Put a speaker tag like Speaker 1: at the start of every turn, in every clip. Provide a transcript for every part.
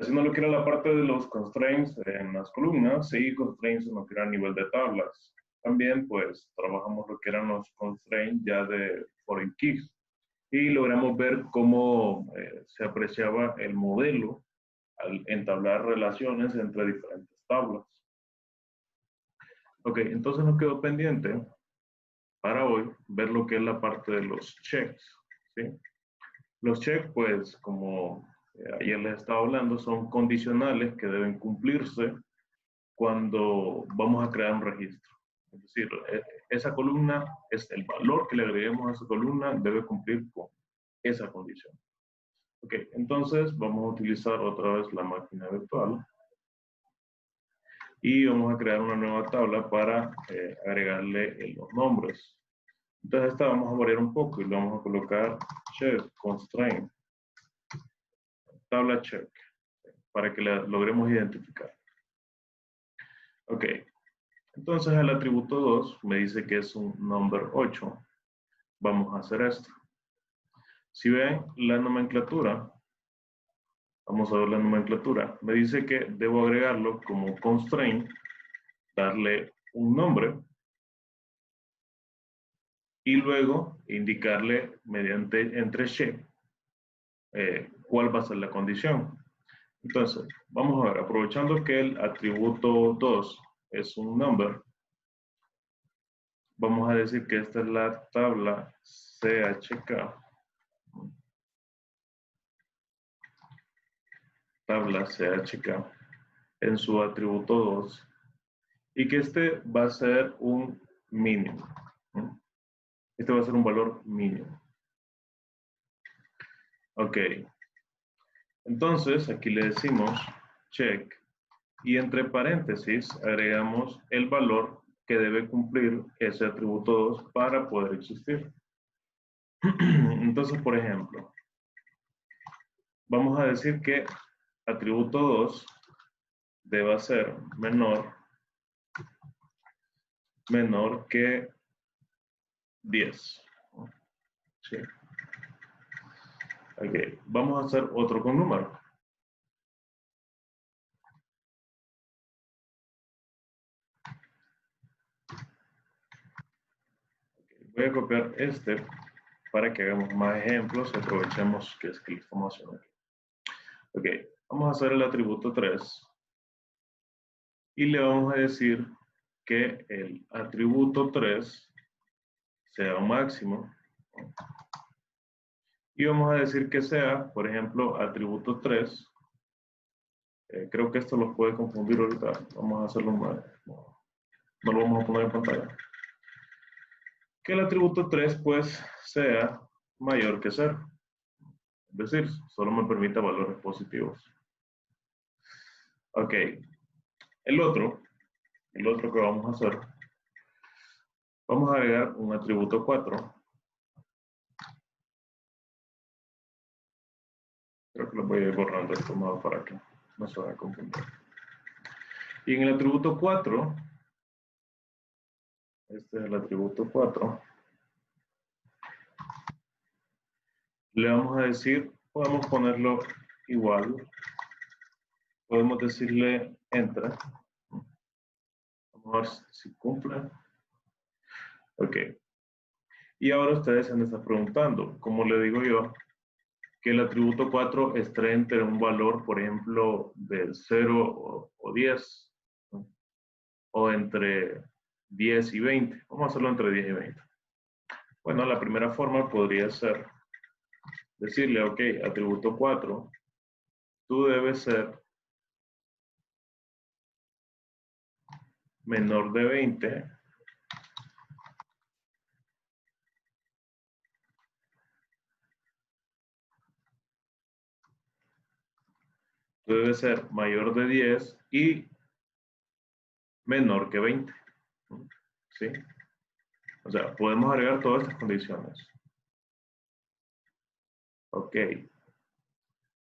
Speaker 1: Haciendo lo que era la parte de los constraints en las columnas y constraints en lo que era a nivel de tablas. También, pues, trabajamos lo que eran los constraints ya de foreign keys y logramos ver cómo se apreciaba el modelo al entablar relaciones entre diferentes tablas. Ok, entonces nos quedó pendiente para hoy ver lo que es la parte de los checks, ¿sí? Los checks, pues, como ayer les estaba hablando, son condicionales que deben cumplirse cuando vamos a crear un registro. Es decir, esa columna, es el valor que le agreguemos a esa columna, debe cumplir con esa condición. Ok, entonces vamos a utilizar otra vez la máquina virtual y vamos a crear una nueva tabla para agregarle los nombres. Entonces esta vamos a variar un poco y le vamos a colocar check constraint, tabla check, para que la logremos identificar. Ok, entonces el atributo 2 me dice que es un number 8. Vamos a hacer esto. Si ven la nomenclatura, vamos a ver la nomenclatura. Me dice que debo agregarlo como constraint, darle un nombre y luego indicarle mediante entre check cuál va a ser la condición. Entonces, vamos a ver, aprovechando que el atributo 2 es un number, vamos a decir que esta es la tabla CHK. Tabla CHK en su atributo 2 y que este va a ser un mínimo. Este va a ser un valor mínimo. Ok. Entonces, aquí le decimos check y entre paréntesis agregamos el valor que debe cumplir ese atributo 2 para poder existir. Entonces, por ejemplo, vamos a decir que atributo 2 debe ser menor que 10. ¿Sí? Ok, vamos a hacer otro con número. Voy a copiar este para que hagamos más ejemplos y aprovechemos que es que lo estamos haciendo aquí. Ok, vamos a hacer el atributo 3 y le vamos a decir que el atributo 3 sea un máximo y vamos a decir que sea, por ejemplo, atributo 3. Creo que esto los puede confundir ahorita. Vamos a hacerlo no lo vamos a poner en pantalla. Que el atributo 3 pues sea mayor que 0. Es decir, solo me permite valores positivos. Ok, el otro que vamos a hacer, vamos a agregar un atributo 4. Creo que lo voy a ir borrando de este modo para que no se vaya a confundir. Y en el atributo 4, este es el atributo 4, le vamos a decir, podemos ponerlo igual, podemos decirle enter. Vamos a ver si cumple. Ok. Y ahora ustedes se me están preguntando, ¿cómo le digo yo que el atributo 4 esté entre un valor, por ejemplo, de 0 o 10? ¿No? O entre 10 y 20. Vamos a hacerlo entre 10 y 20. Bueno, la primera forma podría ser decirle, ok, atributo 4, tú debes ser menor de 20 tú debes ser mayor de 10 y menor que 20. ¿Sí? O sea, podemos agregar todas estas condiciones. Ok.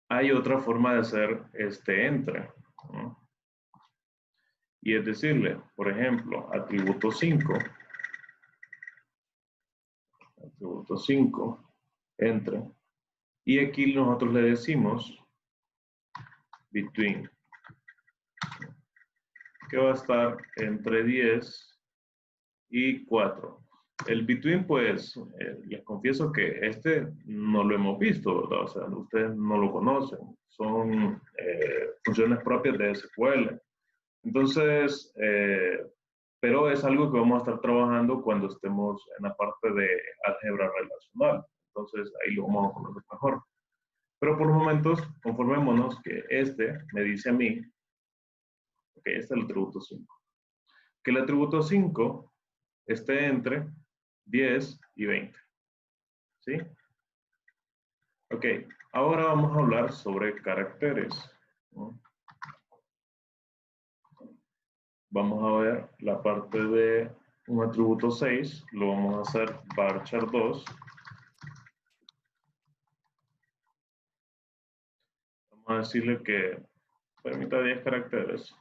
Speaker 1: Hay otra forma de hacer este entre. ¿No? Y es decirle, por ejemplo, atributo 5, entre. Y aquí nosotros le decimos between, que va a estar entre 10 y 4. El between, pues, les confieso que este no lo hemos visto, ¿verdad? O sea, ustedes no lo conocen. Son funciones propias de SQL. Entonces, pero es algo que vamos a estar trabajando cuando estemos en la parte de álgebra relacional. Entonces, ahí lo vamos a conocer mejor. Pero por los momentos, conformémonos que este me dice a mí, ok, este es el atributo 5, que el atributo 5 esté entre 10 y 20. ¿Sí? Ok, ahora vamos a hablar sobre caracteres, ¿no? Vamos a ver la parte de un atributo 6, lo vamos a hacer varchar 2. Vamos a decirle que permita 10 caracteres,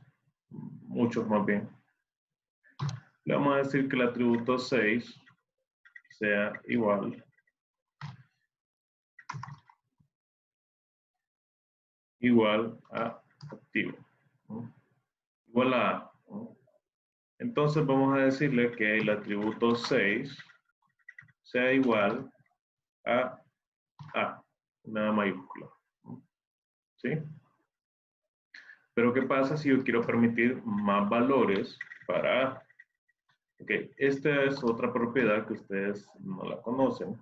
Speaker 1: muchos más bien. Le vamos a decir que el atributo 6 sea igual a activo, ¿no? Igual a A, ¿no? Entonces vamos a decirle que el atributo 6 sea igual a A, una mayúscula, ¿no? ¿Sí? Pero ¿qué pasa si yo quiero permitir más valores para A? Ok, esta es otra propiedad que ustedes no la conocen.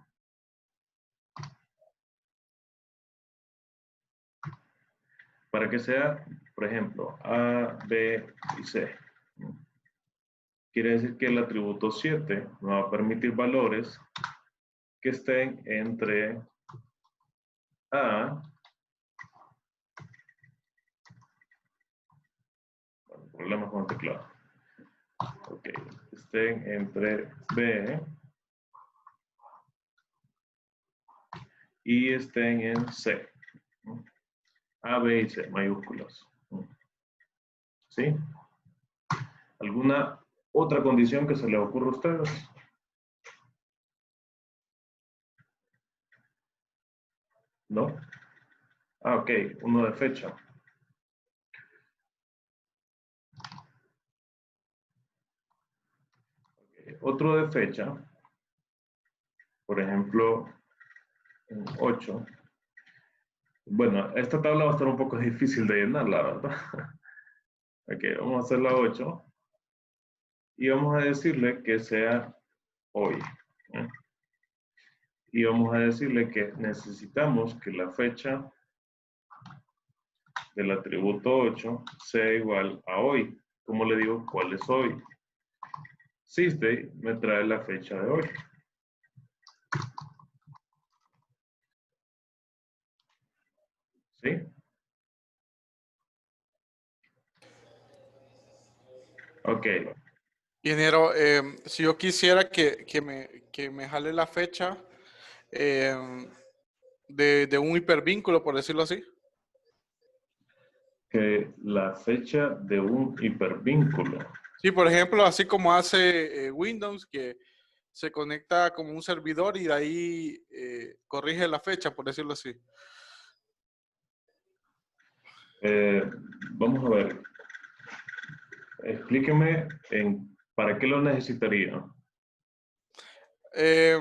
Speaker 1: Para que sea, por ejemplo, A, B y C, ¿no? Quiere decir que el atributo 7 me va a permitir valores que estén entre A, bueno, problemas con el teclado, ok, estén entre B y estén en C, ¿no? A, B y C, mayúsculas, ¿no? ¿Sí? ¿Alguna otra condición que se les ocurra a ustedes? ¿No? Ah, ok, uno de fecha. Otro de fecha, por ejemplo, 8. Bueno, esta tabla va a estar un poco difícil de llenar, la verdad. Ok, vamos a hacer la 8 y vamos a decirle que sea hoy, ¿eh? Y vamos a decirle que necesitamos que la fecha del atributo 8 sea igual a hoy. ¿Cómo le digo cuál es hoy? Sysday me trae la fecha de hoy. ¿Sí? Ok.
Speaker 2: Ingeniero, si yo quisiera que me jale la fecha de un hipervínculo, por decirlo así.
Speaker 1: Que la fecha de un hipervínculo.
Speaker 2: Sí, por ejemplo, así como hace Windows, que se conecta como un servidor y de ahí corrige la fecha, por decirlo así.
Speaker 1: Vamos a ver. Explíqueme para qué lo necesitaría.
Speaker 2: Eh,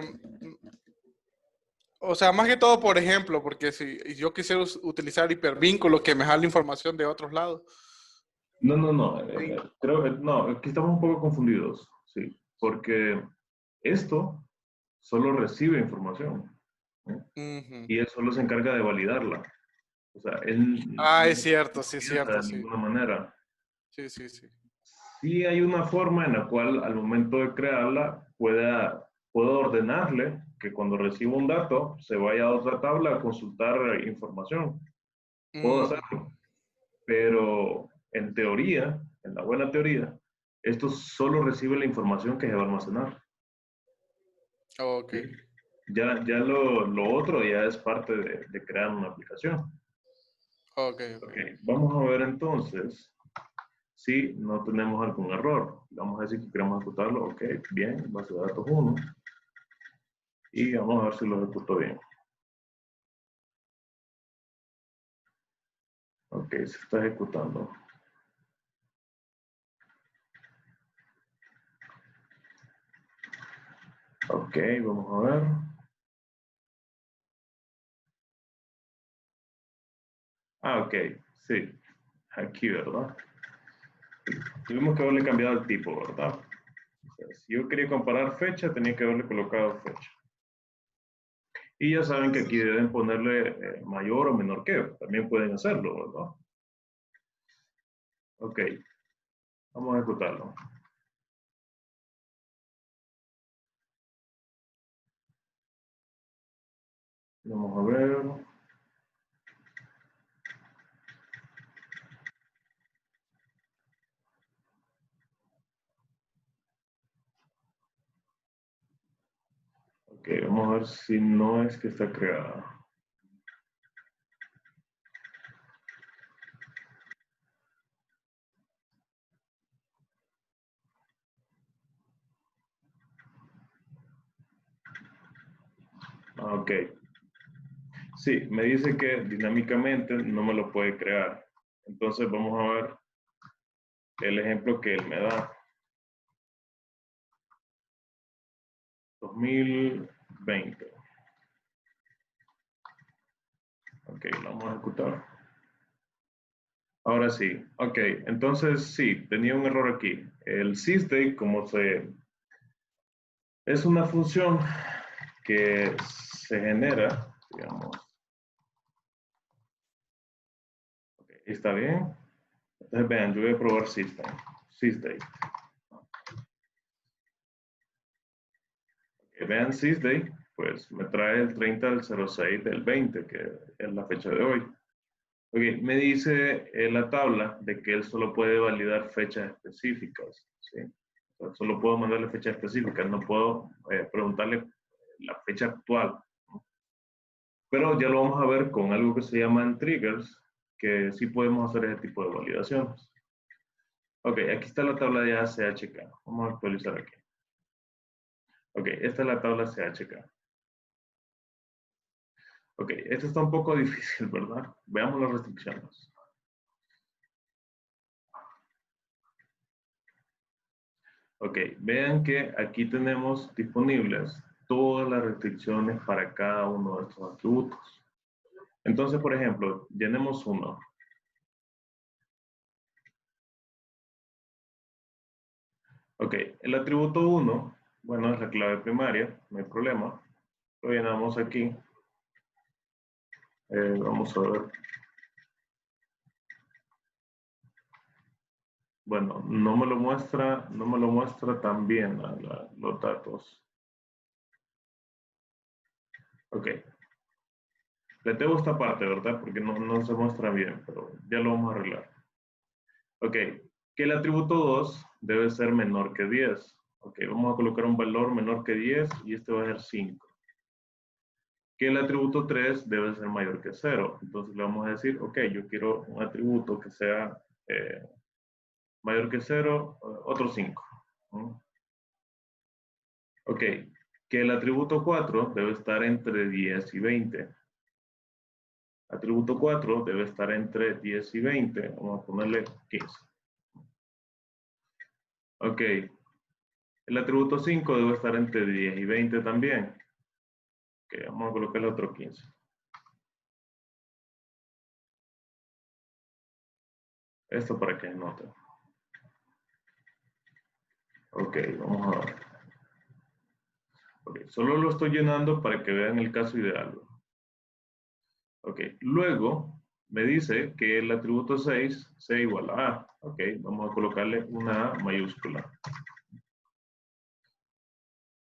Speaker 2: o sea, más que todo, por ejemplo, porque si yo quisiera utilizar hipervínculos que me jale información de otros lados.
Speaker 1: No. Creo que no, aquí estamos un poco confundidos, sí, porque esto solo recibe información, ¿no? Y él solo se encarga de validarla. O sea, él
Speaker 2: Ah, es
Speaker 1: no
Speaker 2: cierto, sí, es
Speaker 1: piensa
Speaker 2: cierto,
Speaker 1: de
Speaker 2: sí.
Speaker 1: ninguna manera.
Speaker 2: Sí, sí, sí.
Speaker 1: Sí hay una forma en la cual al momento de crearla puedo ordenarle que cuando reciba un dato se vaya a otra tabla a consultar información. Puedo hacerlo, pero en teoría, en la buena teoría, esto solo recibe la información que se va a almacenar.
Speaker 2: Ok.
Speaker 1: ¿Sí? Ya lo otro ya es parte de crear una aplicación.
Speaker 2: Ok,
Speaker 1: Ok,
Speaker 2: ok.
Speaker 1: vamos a ver entonces si no tenemos algún error. Vamos a decir que queremos ejecutarlo. Ok, bien, base de datos 1. Y vamos a ver si lo ejecuto bien. Ok, se está ejecutando. Ok, vamos a ver. Ah, ok, sí. Aquí, ¿verdad? Tuvimos que haberle cambiado el tipo, ¿verdad? O sea, si yo quería comparar fecha, tenía que haberle colocado fecha. Y ya saben que aquí deben ponerle mayor o menor que. También pueden hacerlo, ¿verdad? Ok, vamos a ejecutarlo. Vamos a ver. Ok, vamos a ver si no es que está creada. Ok. Sí, me dice que dinámicamente no me lo puede crear. Entonces vamos a ver el ejemplo que él me da. 2020. Ok, lo vamos a ejecutar. Ahora sí. Ok, entonces sí, tenía un error aquí. El sysdate, es una función que se genera, digamos. Ok, ¿está bien? Entonces vean, yo voy a probar sysdate. Vean sysdate, pues me trae el 30 del 06 del 20, que es la fecha de hoy. Ok, me dice en la tabla de que él solo puede validar fechas específicas, ¿sí? O sea, solo puedo mandarle fechas específicas, no puedo preguntarle la fecha actual. Pero ya lo vamos a ver con algo que se llaman triggers, que sí podemos hacer ese tipo de validaciones. Ok, aquí está la tabla de ACHK. Vamos a actualizar aquí. Ok, esta es la tabla CHK. Ok, esto está un poco difícil, ¿verdad? Veamos las restricciones. Ok, vean que aquí tenemos disponibles todas las restricciones para cada uno de estos atributos. Entonces, por ejemplo, llenemos uno. Ok, el atributo 1, bueno, es la clave primaria, no hay problema. Lo llenamos aquí. Vamos a ver. Bueno, no me lo muestra tan bien los datos. Ok. Le tengo esta parte, ¿verdad? Porque no se muestra bien, pero ya lo vamos a arreglar. Ok. Que el atributo 2 debe ser menor que 10. Ok, vamos a colocar un valor menor que 10 y este va a ser 5. Que el atributo 3 debe ser mayor que 0. Entonces le vamos a decir, ok, yo quiero un atributo que sea mayor que 0, otro 5. Ok, que el atributo 4 debe estar entre 10 y 20. Atributo 4 debe estar entre 10 y 20. Vamos a ponerle 15. Ok, el atributo 5 debe estar entre 10 y 20 también. Ok, vamos a colocarle otro 15. Esto para que noten. Ok, vamos a ver. Ok, solo lo estoy llenando para que vean el caso ideal. Ok, luego me dice que el atributo 6 sea igual a A. Ok, vamos a colocarle una A mayúscula.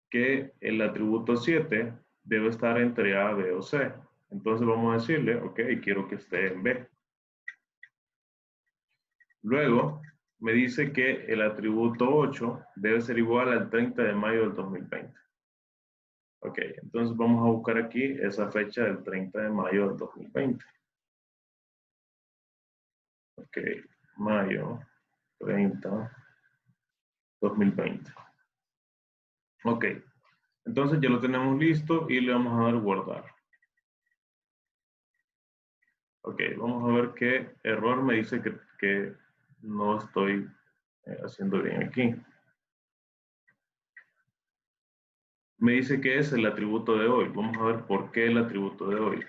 Speaker 1: Que el atributo 7 debe estar entre A, B o C. Entonces vamos a decirle, ok, quiero que esté en B. Luego me dice que el atributo 8 debe ser igual al 30 de mayo del 2020. Ok, entonces vamos a buscar aquí esa fecha del 30 de mayo del 2020. Ok, mayo 30, 2020. Ok, entonces ya lo tenemos listo y le vamos a dar guardar. Ok, vamos a ver qué error me dice que no estoy haciendo bien aquí. Me dice que es el atributo de hoy. Vamos a ver por qué el atributo de hoy.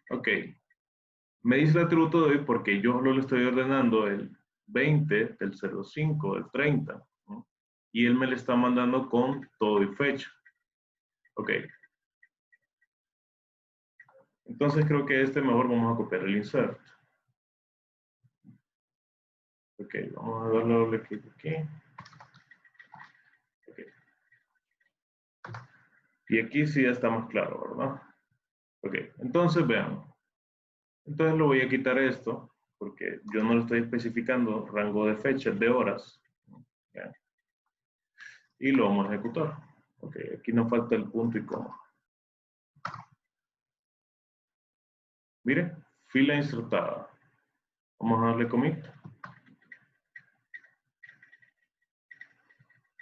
Speaker 1: Ok, me dice el atributo de hoy porque yo solo le estoy ordenando el 20, del 05, del 30, ¿no? Y él me le está mandando con todo y fecha. Ok, entonces creo que mejor vamos a copiar el insert. Ok, vamos a darle doble clic aquí. Okay. Y aquí sí ya está más claro, ¿verdad? Ok, entonces vean. Entonces lo voy a quitar esto, porque yo no lo estoy especificando rango de fechas, de horas. ¿Ya? Y lo vamos a ejecutar. Ok, aquí nos falta el punto y coma. Mire, fila insertada. Vamos a darle commit.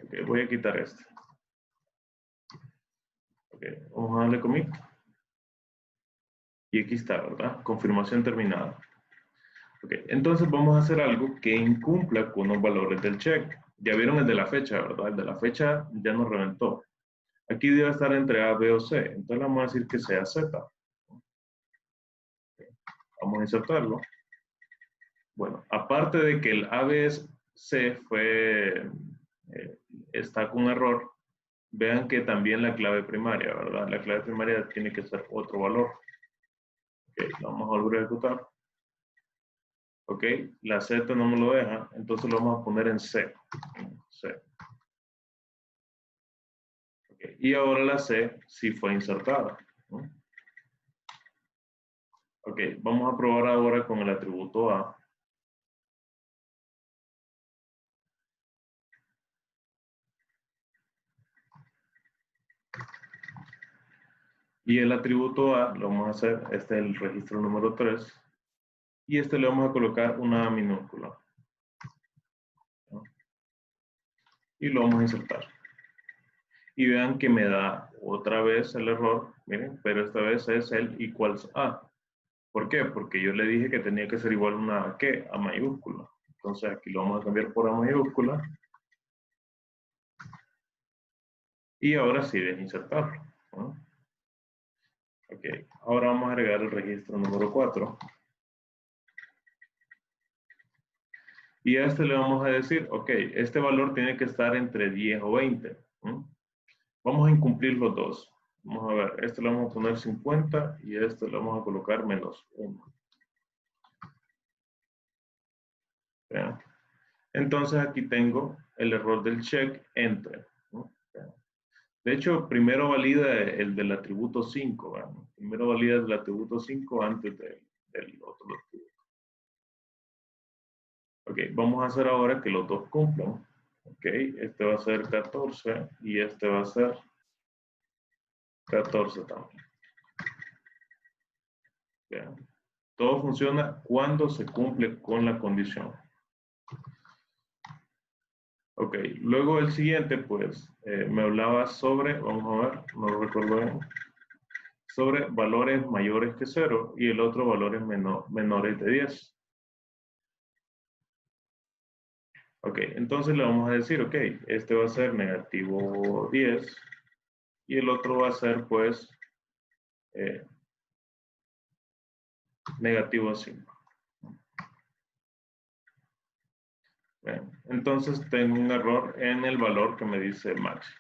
Speaker 1: Ok, voy a quitar este. Ok, vamos a darle commit. Y aquí está, ¿verdad? Confirmación terminada. Ok, entonces vamos a hacer algo que incumpla con los valores del check. Ya vieron el de la fecha, ¿verdad? El de la fecha ya nos reventó. Aquí debe estar entre A, B o C. Entonces le vamos a decir que sea Z. Vamos a insertarlo. Bueno, aparte de que el ABS está con error, vean que también la clave primaria, ¿verdad? La clave primaria tiene que ser otro valor. Ok, vamos a volver a ejecutar. Ok, la Z no me lo deja, entonces lo vamos a poner en C. Okay, y ahora la C sí fue insertada, ¿no? Ok, vamos a probar ahora con el atributo A. Y el atributo A lo vamos a hacer, este es el registro número 3, y este le vamos a colocar una A minúscula, ¿no? Y lo vamos a insertar. Y vean que me da otra vez el error, miren, pero esta vez es el equals A. ¿Por qué? Porque yo le dije que tenía que ser igual una A, ¿qué? A mayúscula. Entonces aquí lo vamos a cambiar por A mayúscula. Y ahora sí, desinsertarlo, ¿no? Ok, ahora vamos a agregar el registro número 4. Y a este le vamos a decir, ok, este valor tiene que estar entre 10 o 20. ¿No? Vamos a incumplir los dos. Vamos a ver, este le vamos a poner 50 y este le vamos a colocar menos 1. ¿Vean? Entonces aquí tengo el error del check entre, ¿no? De hecho, primero valida el del atributo 5. ¿No? Primero valida el atributo 5 antes del otro atributo. Ok, vamos a hacer ahora que los dos cumplan. Ok, este va a ser 14 y este va a ser 14 también. Vean. Todo funciona cuando se cumple con la condición. Ok, luego el siguiente, pues, me hablaba sobre, vamos a ver, no lo recuerdo bien, sobre valores mayores que 0 y el otro valores menores de 10. Ok, entonces le vamos a decir, ok, este va a ser negativo 10 y el otro va a ser, pues, negativo 5. Bien, entonces tengo un error en el valor que me dice máximo.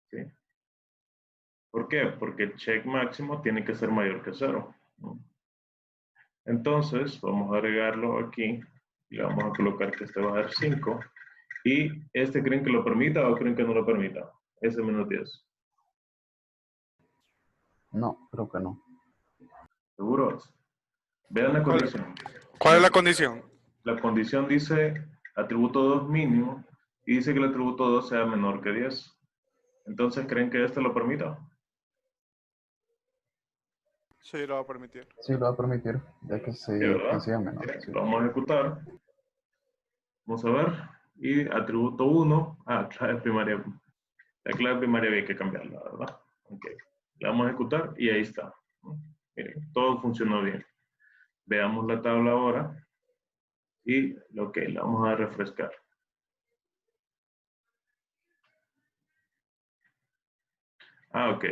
Speaker 1: ¿Sí? ¿Por qué? Porque el check máximo tiene que ser mayor que 0. ¿No? Entonces, vamos a agregarlo aquí y le vamos a colocar que este va a ser 5. ¿Y este creen que lo permita o creen que no lo permita? Ese menos 10.
Speaker 3: No, creo que no.
Speaker 1: ¿Seguros? Vean la condición.
Speaker 2: ¿Cuál es la condición?
Speaker 1: La condición dice atributo 2 mínimo y dice que el atributo 2 sea menor que 10. Entonces, ¿creen que este lo permita?
Speaker 2: Sí, lo va a permitir.
Speaker 3: Sí, lo va a permitir, ya que sí,
Speaker 1: ¿De verdad?
Speaker 3: sea menor.
Speaker 1: Miren,
Speaker 3: Sí.
Speaker 1: lo vamos a ejecutar. Vamos a ver. Y atributo 1. Clave primaria. La clave primaria había que cambiarla, ¿verdad? Ok. La vamos a ejecutar y ahí está. Miren, todo funcionó bien. Veamos la tabla ahora y ok, la vamos a refrescar. Ah, ok.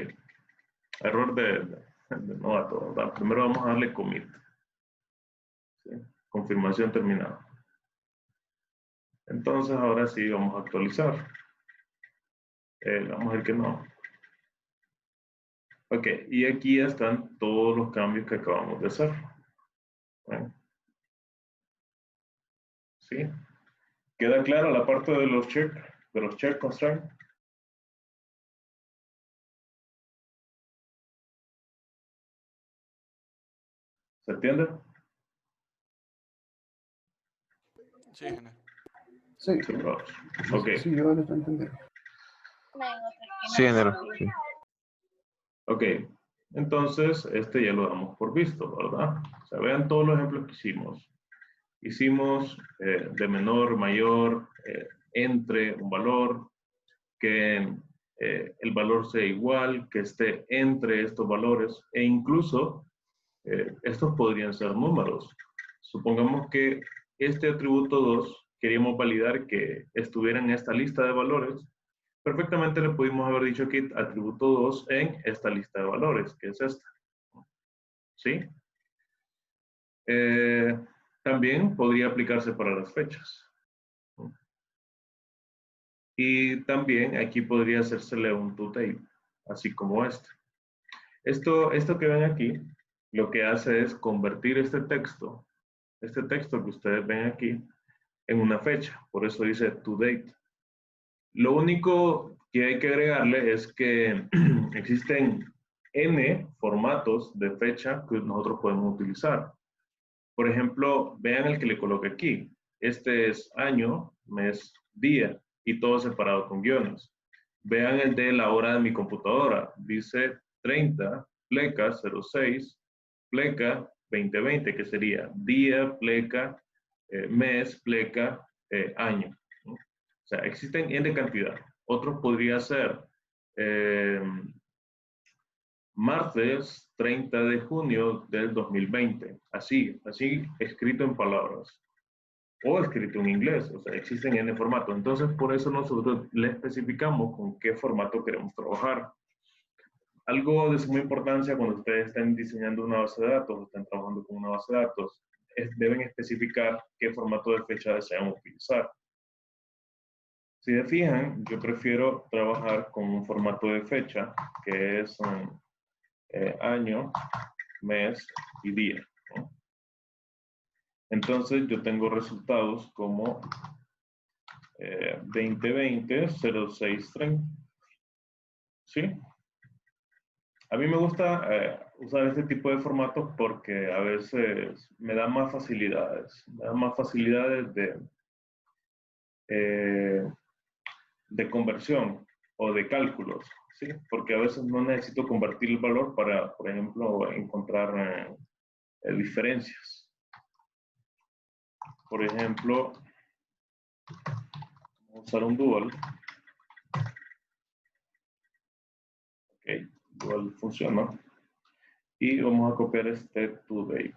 Speaker 1: Error de novato, ¿verdad? Primero vamos a darle commit. ¿Sí? Confirmación terminada. Entonces ahora sí vamos a actualizar. Vamos a ver que no. Ok, y aquí están todos los cambios que acabamos de hacer. Bueno, ¿sí? ¿Queda clara la parte de los check constraint? ¿Se entiende?
Speaker 2: Sí, genial.
Speaker 3: Sí,
Speaker 1: Sí, vamos. Ok,
Speaker 3: sí, yo lo estoy entendiendo.
Speaker 4: Sí, enero. Sí.
Speaker 1: ok. Entonces, este ya lo damos por visto, ¿verdad? O sea, vean todos los ejemplos que hicimos. Hicimos de menor, mayor, entre un valor, que el valor sea igual, que esté entre estos valores, e incluso estos podrían ser números. Supongamos que este atributo 2 queríamos validar que estuviera en esta lista de valores. Perfectamente le pudimos haber dicho que atributo 2 en esta lista de valores, que es esta. ¿Sí? También podría aplicarse para las fechas. Y también aquí podría hacérsele un toDate, así como este. Esto que ven aquí, lo que hace es convertir este texto que ustedes ven aquí, en una fecha. Por eso dice toDate. Lo único que hay que agregarle es que existen N formatos de fecha que nosotros podemos utilizar. Por ejemplo, vean el que le coloqué aquí. Este es año, mes, día y todo separado con guiones. Vean el de la hora de mi computadora. Dice 30, pleca 06, pleca 2020, que sería día, pleca, mes, pleca, año. ¿No? O sea, existen N cantidad. Otros podría ser eh, martes 30 de junio del 2020. Así escrito en palabras. O escrito en inglés. O sea, existen N formatos. Entonces, por eso nosotros le especificamos con qué formato queremos trabajar. Algo de suma importancia cuando ustedes estén diseñando una base de datos o estén trabajando con una base de datos, deben especificar qué formato de fecha desean utilizar. Si se fijan, yo prefiero trabajar con un formato de fecha que es año, mes y día, ¿no? Entonces yo tengo resultados como 2020, 0630. ¿Sí? A mí me gusta usar este tipo de formatos porque a veces me da más facilidades. Me da más facilidades de conversión o de cálculos, ¿sí? Porque a veces no necesito convertir el valor para, por ejemplo, encontrar diferencias. Por ejemplo, vamos a usar un dual. Ok, dual funciona. Y vamos a copiar este toDate.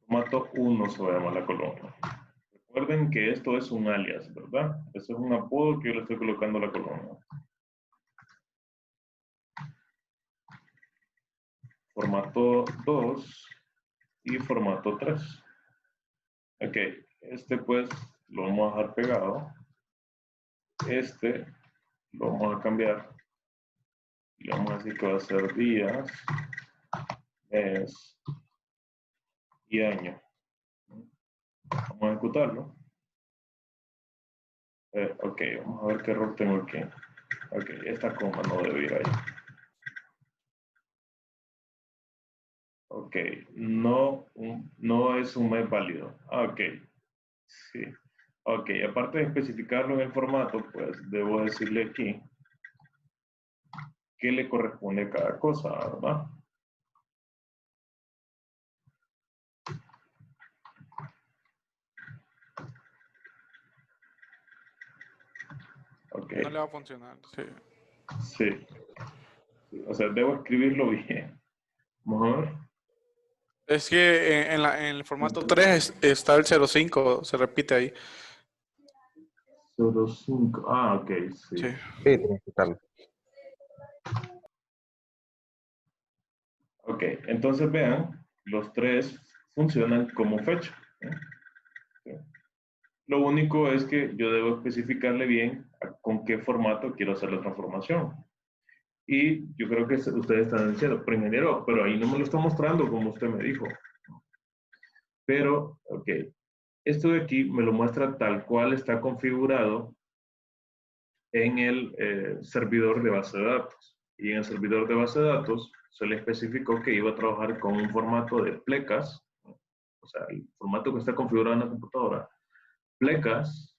Speaker 1: Formato 1 se va a llamar la columna. Recuerden que esto es un alias, ¿verdad? Eso es un apodo que yo le estoy colocando a la columna. Formato 2 y formato 3. Ok, este pues lo vamos a dejar pegado. Este lo vamos a cambiar. Y vamos a decir que va a ser días, mes y año. Vamos a ejecutarlo. Ok, vamos a ver qué error tengo aquí. Ok, esta coma no debe ir ahí. Ok, no es un mes válido. Ok, sí. Ok, aparte de especificarlo en el formato, pues debo decirle aquí qué le corresponde a cada cosa, ¿verdad? Ok.
Speaker 2: No le va a funcionar, sí.
Speaker 1: Sí. O sea, debo escribirlo bien. Vamos a ver.
Speaker 2: Es que en el formato 3 está el 05, se repite ahí.
Speaker 1: 05. Ah, ok, sí.
Speaker 2: Sí.
Speaker 4: Sí, tienes que estarlo.
Speaker 1: Ok, entonces vean, los tres funcionan como fecha. ¿Sí? Lo único es que yo debo especificarle bien con qué formato quiero hacer la transformación. Y yo creo que ustedes están diciendo, pero ingeniero, pero ahí no me lo está mostrando como usted me dijo. Pero, ok, esto de aquí me lo muestra tal cual está configurado en el servidor de base de datos. Y en el servidor de base de datos se le especificó que iba a trabajar con un formato de plecas, o sea, el formato que está configurado en la computadora, plecas,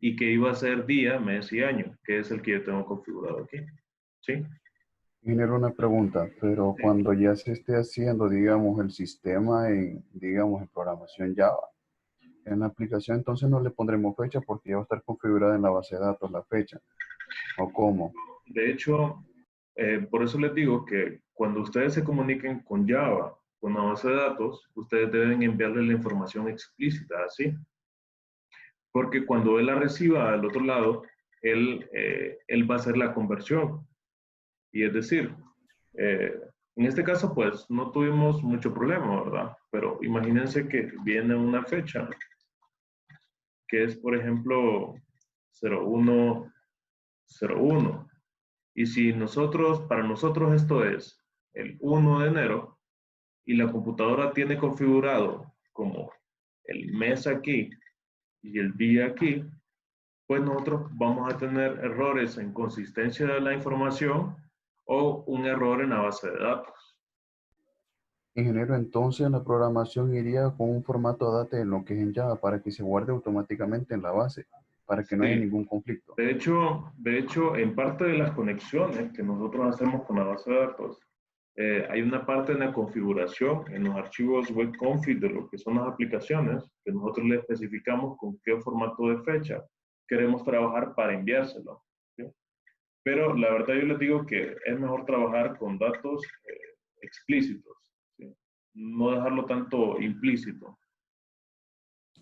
Speaker 1: y que iba a ser día, mes y año, que es el que yo tengo configurado aquí. ¿Sí?
Speaker 3: Genero una pregunta, pero
Speaker 1: Sí.
Speaker 3: cuando ya se esté haciendo, digamos, el sistema en, digamos, en programación Java, en la aplicación entonces no le pondremos fecha porque ya va a estar configurada en la base de datos la fecha. ¿O cómo?
Speaker 1: De hecho, por eso les digo que cuando ustedes se comuniquen con Java, con una base de datos, ustedes deben enviarle la información explícita, ¿así? Porque cuando él la reciba al otro lado, él va a hacer la conversión. Y es decir, eh, en este caso, pues no tuvimos mucho problema, ¿verdad? Pero imagínense que viene una fecha, que es, por ejemplo, 0101. Y si nosotros, para nosotros esto es el 1 de enero, y la computadora tiene configurado como el mes aquí y el día aquí, pues nosotros vamos a tener errores en consistencia de la información o un error en la base de datos.
Speaker 3: Ingeniero, entonces la programación iría con un formato data en lo que es en Java para que se guarde automáticamente en la base, para que no haya
Speaker 1: Sí,
Speaker 3: ningún conflicto.
Speaker 1: de hecho, en parte de las conexiones que nosotros hacemos con la base de datos, hay una parte en la configuración, en los archivos webconfig de lo que son las aplicaciones, que nosotros le especificamos con qué formato de fecha queremos trabajar para enviárselo. ¿Sí? Pero la verdad yo les digo que es mejor trabajar con datos explícitos, ¿sí? No dejarlo tanto implícito. ¿Sí?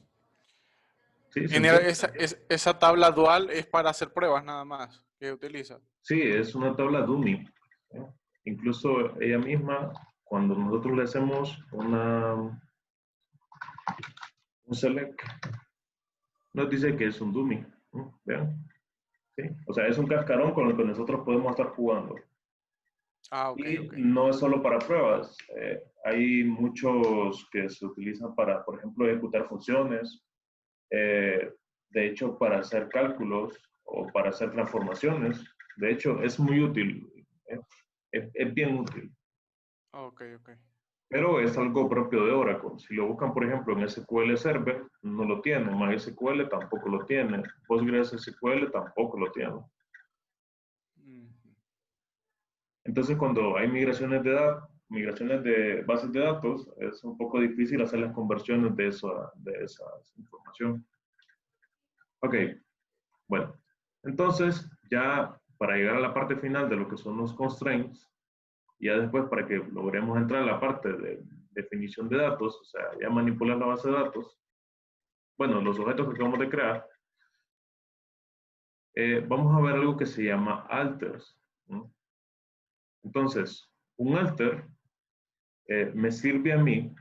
Speaker 1: ¿Se
Speaker 2: Ingeniero,
Speaker 1: entiende?
Speaker 2: esa tabla dual es para hacer pruebas nada más que utiliza.
Speaker 1: Sí, es una tabla dummy. ¿Sí? Incluso ella misma, cuando nosotros le hacemos un select, nos dice que es un dummy. ¿No? ¿Vean? ¿Sí? O sea, es un cascarón con el que nosotros podemos estar jugando.
Speaker 2: Ah, ok,
Speaker 1: Y
Speaker 2: ok.
Speaker 1: no es solo para pruebas. Hay muchos que se utilizan para, por ejemplo, ejecutar funciones. De hecho, para hacer cálculos o para hacer transformaciones. De hecho, es muy útil. ¿Eh? Es bien útil.
Speaker 2: Ok, ok.
Speaker 1: Pero es algo propio de Oracle. Si lo buscan, por ejemplo, en SQL Server, no lo tiene. MySQL tampoco lo tiene. PostgreSQL tampoco lo tiene.
Speaker 2: Ujú.
Speaker 1: Entonces, cuando hay migraciones de bases de datos, es un poco difícil hacer las conversiones de esa información. Ok, bueno. Entonces, ya para llegar a la parte final de lo que son los constraints, ya después para que logremos entrar a la parte de definición de datos, o sea, ya manipular la base de datos, bueno, los objetos que acabamos de crear, vamos a ver algo que se llama alters, ¿no? Entonces, un alter me sirve a mí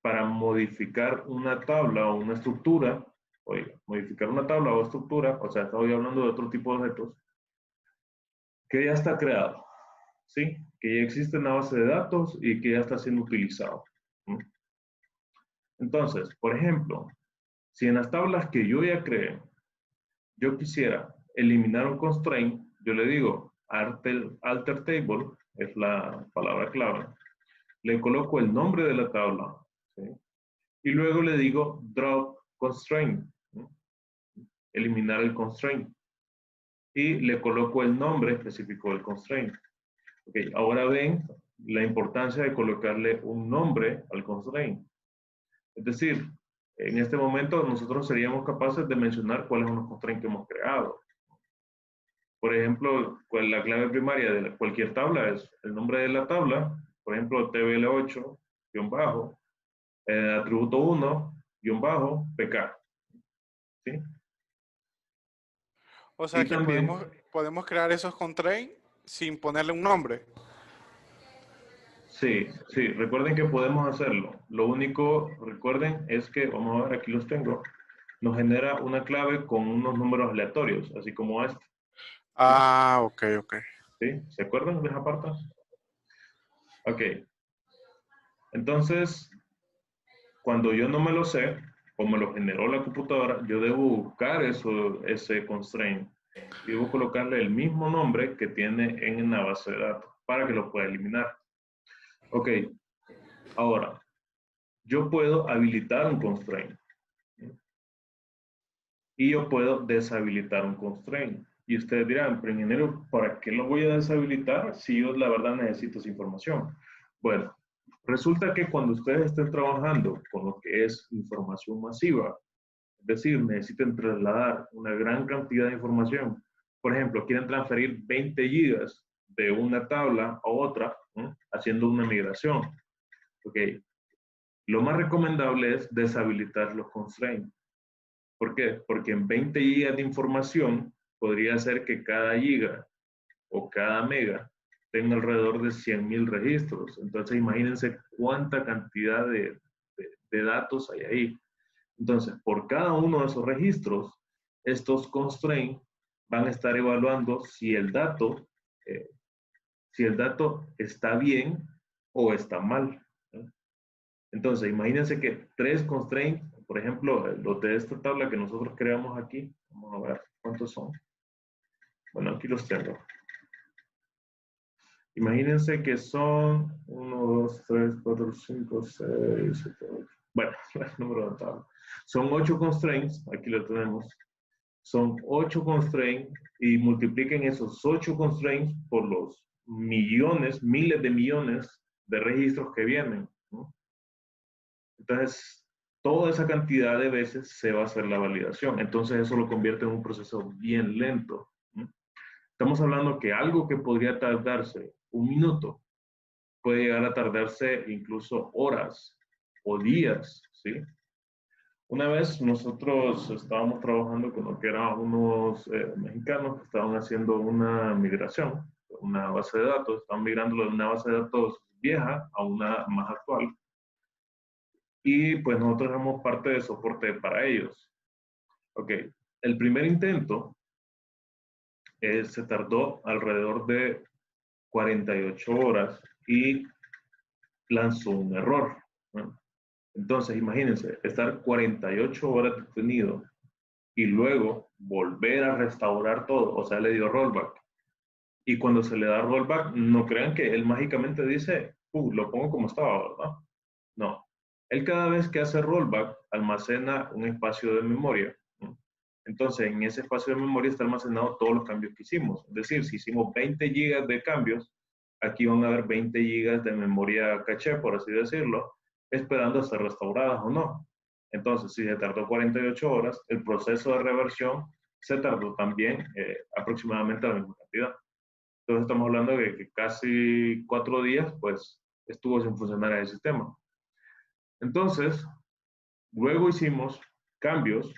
Speaker 1: para modificar una tabla o una estructura, oiga, modificar una tabla o estructura, o sea, estoy hablando de otro tipo de objetos, que ya está creado, ¿sí? Que ya existe en la base de datos y que ya está siendo utilizado. ¿No? Entonces, por ejemplo, si en las tablas que yo ya creé, yo quisiera eliminar un constraint, yo le digo alter table, es la palabra clave, le coloco el nombre de la tabla, ¿sí? Y luego le digo drop constraint, ¿no? Eliminar el constraint. Y le coloco el nombre específico del constraint. Okay, ahora ven la importancia de colocarle un nombre al constraint. Es decir, en este momento nosotros seríamos capaces de mencionar cuáles son los constraints que hemos creado. Por ejemplo, la clave primaria de cualquier tabla es el nombre de la tabla, por ejemplo, TBL8, guión bajo, atributo 1, guión bajo, PK. ¿Sí?
Speaker 2: O sea
Speaker 1: Y
Speaker 2: que
Speaker 1: también,
Speaker 2: podemos crear esos constraints sin ponerle un nombre.
Speaker 1: sí, sí, recuerden que podemos hacerlo. Lo único, recuerden, es que, vamos a ver, aquí los tengo, nos genera una clave con unos números aleatorios, así como este.
Speaker 2: Ah, ok, ok.
Speaker 1: ¿Sí? ¿Se acuerdan de esa parte? Ok. Entonces, cuando yo no me lo sé, o me lo generó la computadora, yo debo buscar ese constraint y debo colocarle el mismo nombre que tiene en la base de datos para que lo pueda eliminar. Ok, ahora, yo puedo habilitar un constraint y yo puedo deshabilitar un constraint. Y ustedes dirán, pero ingeniero, ¿para qué lo voy a deshabilitar si yo la verdad necesito esa información? Bueno, resulta que cuando ustedes estén trabajando con lo que es información masiva, es decir, necesitan trasladar una gran cantidad de información. Por ejemplo, quieren transferir 20 gigas de una tabla a otra, ¿no? Haciendo una migración. Ok. Lo más recomendable es deshabilitar los constraints. ¿Por qué? Porque en 20 gigas de información podría ser que cada giga o cada mega tenga alrededor de 100,000 registros. Entonces, imagínense cuánta cantidad de datos hay ahí. Entonces, por cada uno de esos registros, estos constraints van a estar evaluando eh, si el dato está bien o está mal, ¿no? Entonces, imagínense que 3 constraints, por ejemplo, los de esta tabla que nosotros creamos aquí, vamos a ver cuántos son. Bueno, aquí los tengo. Imagínense que son 1, 2, 3, 4, 5, 6, 7, 8. Bueno, el número de tabla. Son 8 constraints, aquí lo tenemos. Son 8 constraints y multipliquen esos 8 constraints por los millones, miles de millones de registros que vienen, ¿no? Entonces, toda esa cantidad de veces se va a hacer la validación. Entonces, eso lo convierte en un proceso bien lento, ¿no? Estamos hablando que algo que podría tardarse un minuto puede llegar a tardarse incluso horas o días, ¿sí? Una vez nosotros estábamos trabajando con lo que eran unos mexicanos que estaban haciendo una migración, una base de datos, estaban migrando de una base de datos vieja a una más actual. Y pues nosotros éramos parte de soporte para ellos. Ok, el primer intento se tardó alrededor de 48 horas y lanzó un error, ¿no? Entonces, imagínense, estar 48 horas detenido y luego volver a restaurar todo, o sea, le dio rollback. Y cuando se le da rollback, no crean que él mágicamente dice, lo pongo como estaba, ¿verdad? No. Él cada vez que hace rollback, almacena un espacio de memoria, ¿no? Entonces, en ese espacio de memoria está almacenado todos los cambios que hicimos. Es decir, si hicimos 20 gigas de cambios, aquí van a haber 20 gigas de memoria caché, por así decirlo, esperando a ser restauradas o no. Entonces, si se tardó 48 horas, el proceso de reversión se tardó también aproximadamente la misma cantidad. Entonces, estamos hablando de que casi 4 días, pues, estuvo sin funcionar el sistema. Entonces, luego hicimos cambios,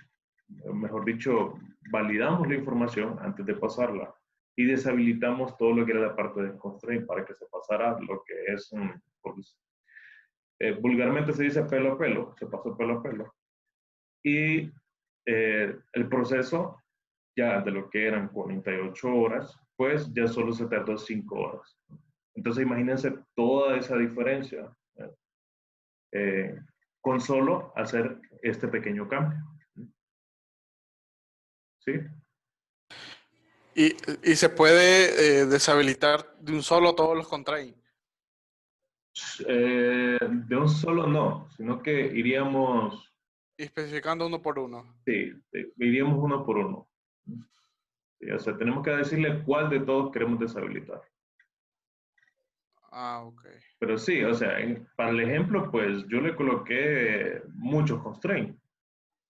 Speaker 1: mejor dicho, validamos la información antes de pasarla y deshabilitamos todo lo que era la parte de constraint para que se pasara lo que es, pues, vulgarmente se dice pelo a pelo, se pasó pelo a pelo. Y el proceso ya de lo que eran 48 horas, pues ya solo se tardó 5 horas. Entonces imagínense toda esa diferencia con solo hacer este pequeño cambio. ¿Sí?
Speaker 2: Y se puede deshabilitar de un solo todos los constraints.
Speaker 1: De un solo no, sino que iríamos,
Speaker 2: Especificando uno por uno.
Speaker 1: sí, iríamos uno por uno. Sí, o sea, tenemos que decirle cuál de todos queremos deshabilitar.
Speaker 2: Ah, ok.
Speaker 1: Pero sí, o sea, para el ejemplo, pues yo le coloqué muchos constraints,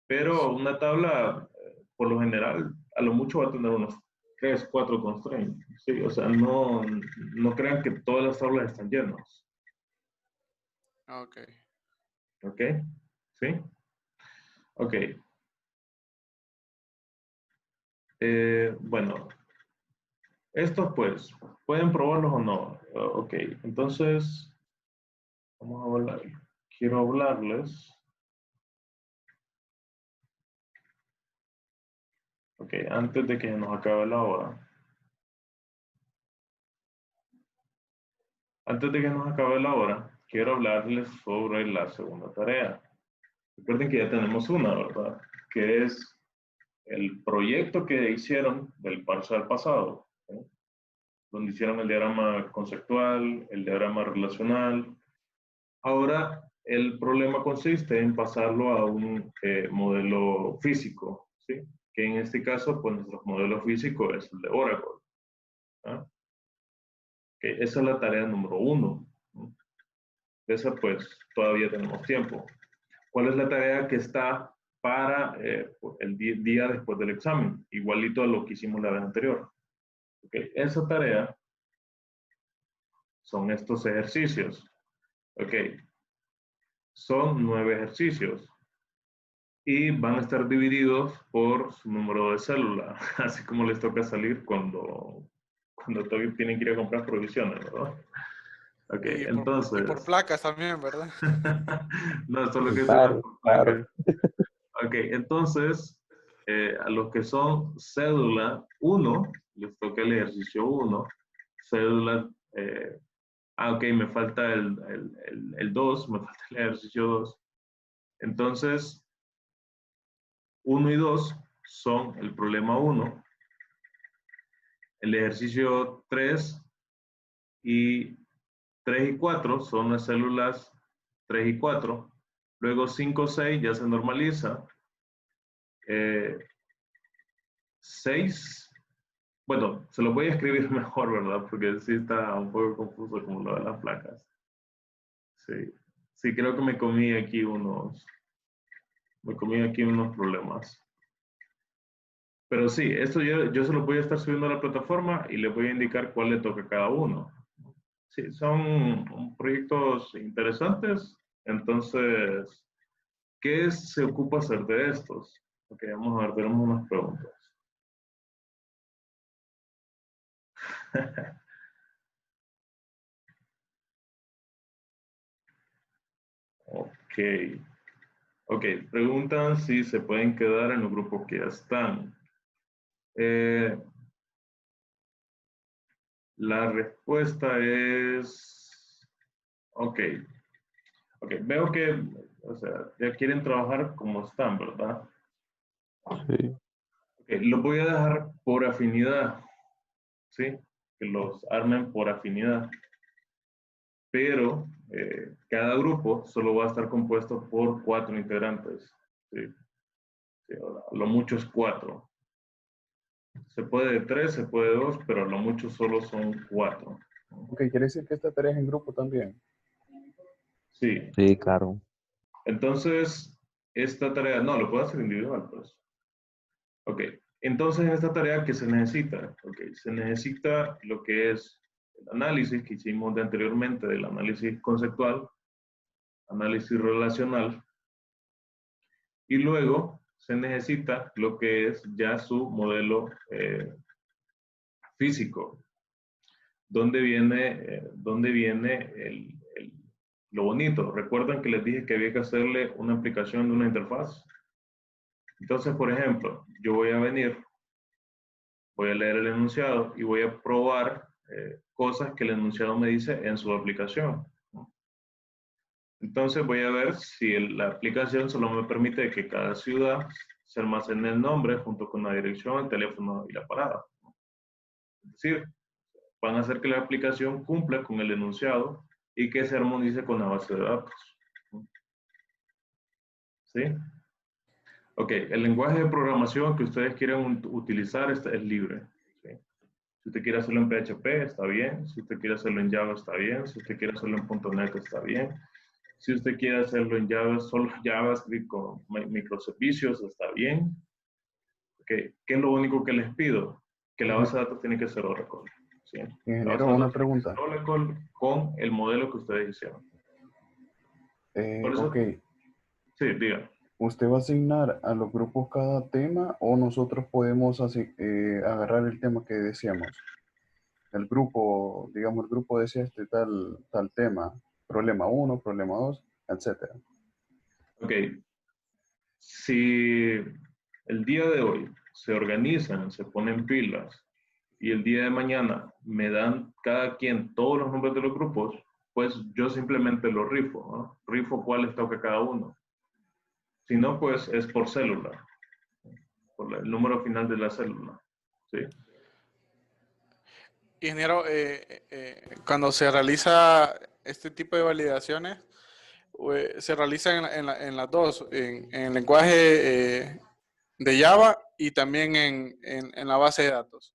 Speaker 1: pero una tabla, por lo general, a lo mucho va a tener unos 3, 4 constraints. Sí, o sea, no crean que todas las tablas están llenas.
Speaker 2: Ok.
Speaker 1: ¿Ok? ¿Sí? Ok. Bueno, estos pues, ¿pueden probarlos o no? Ok, entonces, vamos a hablar. Quiero hablarles. Ok, antes de que nos acabe la hora. Antes de que nos acabe la hora, quiero hablarles sobre la segunda tarea. Recuerden que ya tenemos una, ¿verdad? Que es el proyecto que hicieron del parcial pasado, ¿sí? Donde hicieron el diagrama conceptual, el diagrama relacional. Ahora, el problema consiste en pasarlo a un modelo físico, ¿sí? Que en este caso, pues nuestro modelo físico es el de Oracle. ¿Ah? Que esa es la tarea número 1. ¿No? De esa, pues, todavía tenemos tiempo. ¿Cuál es la tarea que está para el día después del examen? Igualito a lo que hicimos la vez anterior. Okay. Esa tarea son estos ejercicios. Ok. Son 9 ejercicios. Y van a estar divididos por su número de célula, así como les toca salir cuando todavía tienen que ir a comprar provisiones, ¿verdad? Ok,
Speaker 2: Y por
Speaker 1: entonces...
Speaker 2: placas también, ¿verdad?
Speaker 1: No, esto es lo que se da
Speaker 4: Claro,
Speaker 1: por
Speaker 4: claro.
Speaker 1: placa. Ok, entonces, a los que son cédula 1, les toca el ejercicio 1. Cédula, ok, me falta el 2, me falta el ejercicio 2. Entonces, 1 y 2 son el problema 1. El ejercicio 3 y 3 y 4 son las células 3 y 4. Luego 5, 6 ya se normaliza. 6, bueno, se lo voy a escribir mejor, ¿verdad? Porque sí está un poco confuso como lo de las placas. Sí, sí, creo que me comí aquí unos problemas. Pero sí, esto yo se lo voy a estar subiendo a la plataforma y le voy a indicar cuál le toca a cada uno. Sí, son proyectos interesantes. Entonces, ¿qué se ocupa hacer de estos? Ok, vamos a ver, tenemos unas preguntas. Ok. Ok, preguntan si se pueden quedar en los grupos que ya están. La respuesta es... Ok. Ok, veo que, o sea, ya quieren trabajar como están, ¿verdad?
Speaker 4: Sí.
Speaker 1: Ok, los voy a dejar por afinidad, ¿sí? Que los armen por afinidad. Pero cada grupo solo va a estar compuesto por 4 integrantes, ¿sí? Sí, a lo mucho es 4. Se puede de 3, se puede de 2, pero a lo mucho solo son 4.
Speaker 3: Ok, quiere decir que esta tarea es en grupo también.
Speaker 1: Sí.
Speaker 4: Sí, claro.
Speaker 1: Entonces, esta tarea, no, lo puedo hacer individual, pues. Ok. Entonces, en esta tarea, ¿qué se necesita? Ok, se necesita lo que es el análisis que hicimos de anteriormente, del análisis conceptual, análisis relacional, y luego se necesita lo que es ya su modelo físico, donde viene lo bonito. ¿Recuerdan que les dije que había que hacerle una aplicación de una interfaz? Entonces, por ejemplo, yo voy a venir, voy a leer el enunciado y voy a probar cosas que el enunciado me dice en su aplicación, ¿no? Entonces voy a ver si la aplicación solo me permite que cada ciudad se almacene el nombre junto con la dirección, el teléfono y la parada, ¿no? Es decir, van a hacer que la aplicación cumpla con el enunciado y que se armonice con la base de datos, ¿no? ¿Sí? Ok, el lenguaje de programación que ustedes quieran utilizar es libre, ¿sí? Si usted quiere hacerlo en PHP, está bien. Si usted quiere hacerlo en Java, está bien. Si usted quiere hacerlo en .NET, está bien. Si usted quiere hacerlo en Java, solo JavaScript con microservicios, está bien. Okay. ¿Qué es lo único que les pido? que la base de datos tiene que ser Oracle. ¿sí?
Speaker 3: Ingeniero, una pregunta.
Speaker 1: Oracle con el modelo que ustedes hicieron. Por eso,
Speaker 3: Ok,
Speaker 1: sí, diga.
Speaker 3: ¿usted va a asignar a los grupos cada tema o nosotros podemos agarrar el tema que deseamos? El grupo, digamos, el grupo desea tal tema, problema 1, problema 2, etcétera.
Speaker 1: Ok, si el día de hoy se organizan, se ponen pilas y el día de mañana me dan cada quien todos los nombres de los grupos, pues yo simplemente lo rifo, ¿no? Rifo cuáles toca cada uno. Si no, pues es por célula, por el número final de la célula. ¿sí?
Speaker 2: Ingeniero, cuando se realiza este tipo de validaciones, se realiza en las dos, en el lenguaje de Java y también en la base de datos.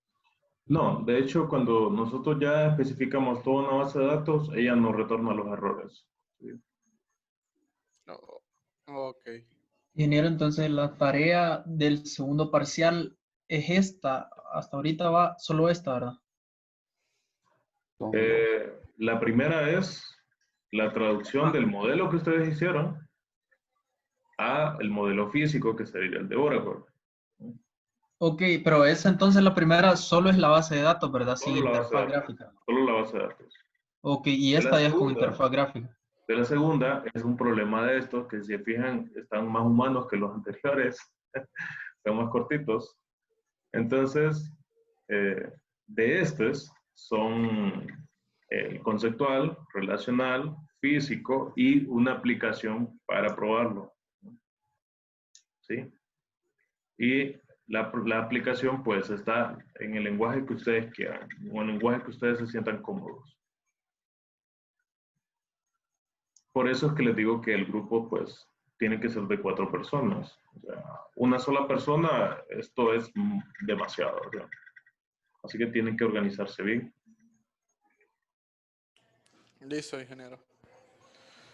Speaker 1: No, de hecho, cuando nosotros ya especificamos toda una base de datos, ella nos retorna los errores. ¿sí?
Speaker 2: Oh, ok.
Speaker 5: Ingeniero, entonces la tarea del segundo parcial es esta. Hasta ahorita va solo esta, ¿verdad?
Speaker 3: Son dos.
Speaker 1: La primera es la traducción del modelo que ustedes hicieron a el modelo físico que sería el de Oracle.
Speaker 5: Ok, pero esa entonces la primera solo es la base de datos, ¿verdad? Sin
Speaker 1: Solo la base de
Speaker 5: interfaz
Speaker 1: datos.
Speaker 5: gráfica.
Speaker 1: Solo la base de datos.
Speaker 5: Ok, y
Speaker 1: De la
Speaker 5: esta ya es con
Speaker 1: segunda,
Speaker 5: interfaz gráfica.
Speaker 1: de la segunda es un problema de estos que, si se fijan, están más humanos que los anteriores. Son más cortitos. Entonces, de estos son el conceptual, relacional, físico y una aplicación para probarlo. ¿sí? Y la aplicación pues está en el lenguaje que ustedes quieran, o en el lenguaje que ustedes se sientan cómodos. Por eso es que les digo que el grupo pues tiene que ser de 4 personas. O sea, una sola persona, esto es demasiado. ¿verdad? Así que tienen que organizarse bien.
Speaker 2: Listo, ingeniero.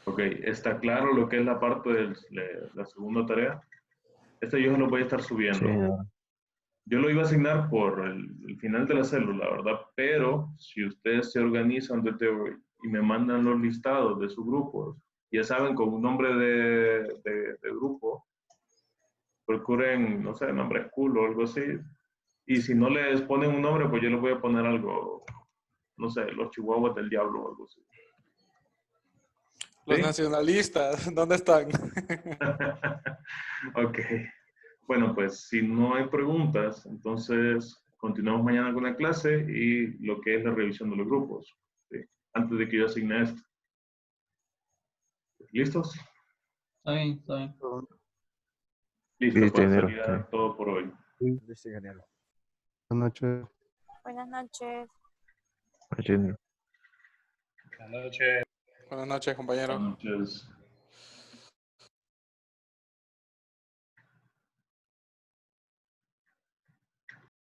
Speaker 1: Ok, ¿está claro lo que es la parte de la segunda tarea? Esta yo se lo voy a estar subiendo.
Speaker 4: Sí, señor.
Speaker 1: Yo lo iba a asignar por el final de la célula, ¿verdad? Pero si ustedes se organizan desde hoy y me mandan los listados de sus grupos, ya saben, con un nombre de grupo, procuren, no sé, nombre cool o algo así. Y si no les ponen un nombre, pues yo les voy a poner algo, no sé, los chihuahuas del diablo o algo así.
Speaker 2: Los
Speaker 1: ¿Sí?
Speaker 2: nacionalistas, ¿dónde están?
Speaker 1: Ok. Bueno, pues si no hay preguntas, entonces continuamos mañana con la clase y lo que es la revisión de los grupos. ¿sí? Antes de que yo asigne esto. ¿Listos?
Speaker 5: Está bien, está bien.
Speaker 1: Listo,
Speaker 4: Listo,
Speaker 1: pues
Speaker 4: ingeniero.
Speaker 1: sería todo por hoy.
Speaker 6: Listo, ingeniero. Buenas noches.
Speaker 7: Buenas noches.
Speaker 4: Ingeniero.
Speaker 2: Buenas noches, compañero.
Speaker 1: Buenas noches.